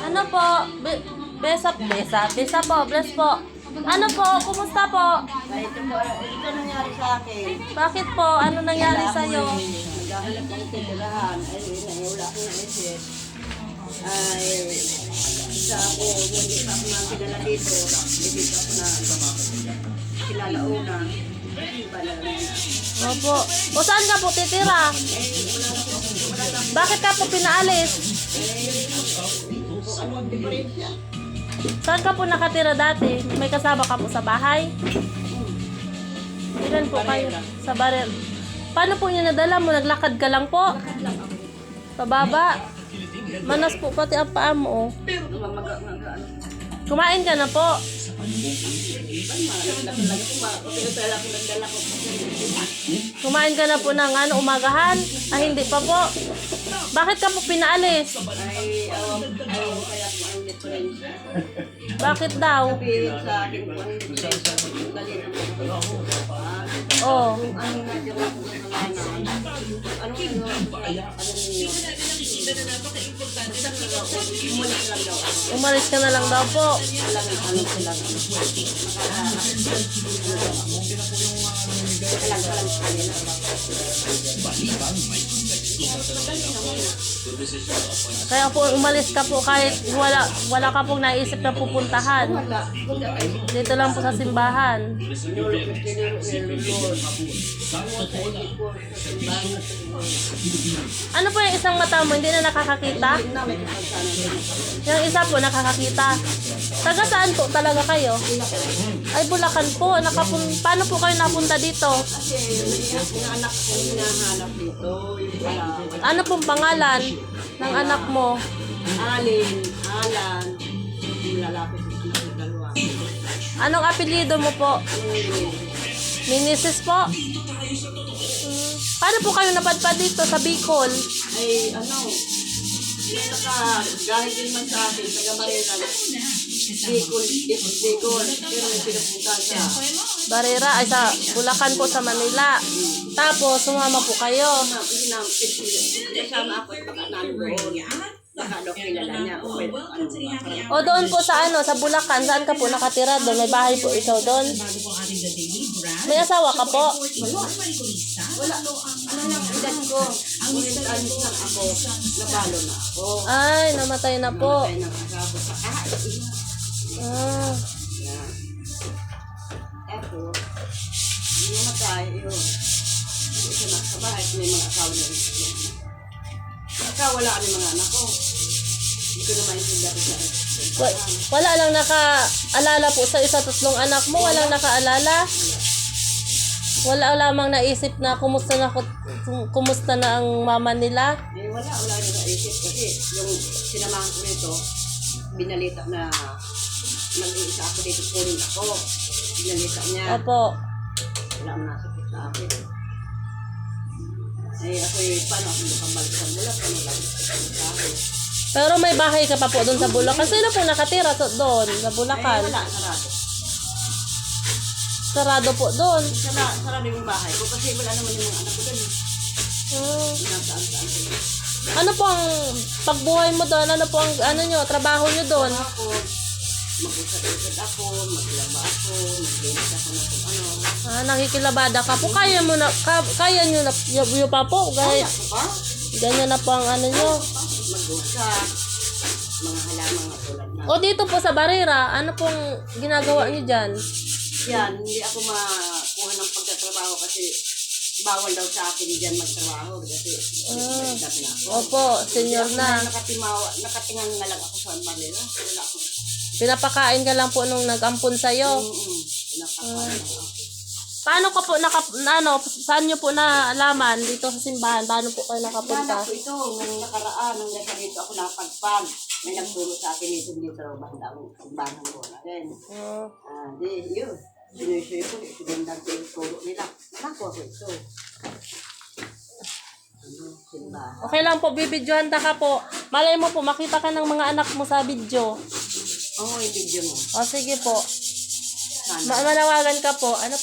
Ano po? Besa po, bless po. Ano po? Kumusta po? Ito nangyari sa akin. Bakit po? Ano nangyari sa'yo? Naghahanap ng titirahan. Ay, wala akong naisip. Ay, isa ako, hindi pa ako nakilala dito. Hindi pa ako na kilala una. Opo. O saan ka po titira? Bakit ka po pinaalis? Saan ka po nakatira dati? May kasama ka po sa bahay? Ilan po kayo? Sa baril. Paano po niyo nadala mo? Naglakad ka lang po? Pababa? Manas po pati ang paa mo. Oh. Kumain ka na po? Kumain ka na po ng ano, umagahan? Ah, hindi pa po. Bakit ka po pinaalis? Ay, kaya po ang diferensya. Bakit daw? Sabihin sa akin po ang diferensya. Dali naman ako. Oh. Kung ano na yung mga kasalanan. Ano ninyo? Umulit lang daw ako. Umalis ka na lang daw po. Alam ang ano sila. Alam sa kanila. Kaya po umalis ka po kahit wala ka pong naisip na pupuntahan. Wala. Wala kayo. Dito lang po sa simbahan. Ano po yung isang mata mo? Hindi na nakakakita? Yung isa po nakakakita. Taga saan po talaga kayo? Ay, Bulacan po. Paano po kayo napunta dito? Kasi yung anak ko hinahanap dito. Ano pong pangalan ng anak mo? Alin, Alan, yung lalaki sa anak ko dalawa. Anong apelyido mo po? Minisis po? Paano po kayo napadpad dito sa Bicol? Ay, ano, dahil din man sa akin, taga Marina, Bicol, pero may pinapunta siya. Barera, ay sa Bulacan po sa Manila. Tapos, sumama po kayo. Kasama ako at baka nandoon. Baka daw kilala niya. O pwede ano. O doon po sa sa Bulacan, saan ka po nakatira doon? May bahay po ikaw doon? May asawa ka po? Wala. Ano lang edad ko? 40 anos lang ako. Nabalo na ako. Ay, namatay na po. Namatay na ako sa Ah, yan. Eto, namatay yun. Hindi siya sa bahay. May mga asawa na rin. Wala kami mga anak ko. Hindi ko na maintindihan ko sa wala lang nakaalala po sa isa tatlong anak mo? Walang nakaalala? Wala lamang naisip na kumusta na ang mama nila? Eh, wala rin naisip kasi yung sinamahan ko nito, binalita na mag-iisa ako dito, punin ako. Binalita niya. Opo. Wala ang nasakit sa akin. Eh, ako paano ako nakabalik sa Bulacan? Paano lang sa akin? Pero may bahay ka pa po doon sa Bulacan. Sino po nakatira doon sa Eh, Bulacan? wala, sarado. Sarado po doon. Sarado yung bahay ko kasi wala naman yung mga anak ko doon. Nasaan-saan sila. Ano po ang pagbuhay mo doon? Ano po ang trabaho nyo doon? Ako, mag-usap-usap ako, maglaba ako, maglinis ako na kung ano. Nakikilabada ka po. Kaya nyo na yung pa po. Kaya Guys, ko ba? ganyan na po ang nyo. Mag-usap, mga halaman nga tulad na. O dito po sa Barera, ano pong ginagawa nyo dyan? Yan, hindi ako makuha ng pagtatrabaho kasi bawal daw sa akin dyan magtrabaho kasi edad na ako. Opo, senior na. Nakatingan nga lang ako sa Manila. Wala ako. Pinapakain ka lang po nung nag-ampon sa'yo. Pinapakain ako. Paano ka po, saan nyo po naalaman dito sa simbahan? Paano po kayo nakapunta? Yan ako ito, nung nakaraan, nung nasa dito ako napagpag. May nagturo sa akin dito banda ang simbahan ko na rin. Yun. Sinusuyo ko, sinundan ko yung turo nila. Nakuha ko ito. Simbahan. Okay lang po, bibidyohan ka po. Malay mo po, makita ka ng mga anak mo sa video. Oo, yung video mo. O sige po. Sana. Manawagan ka po. Ano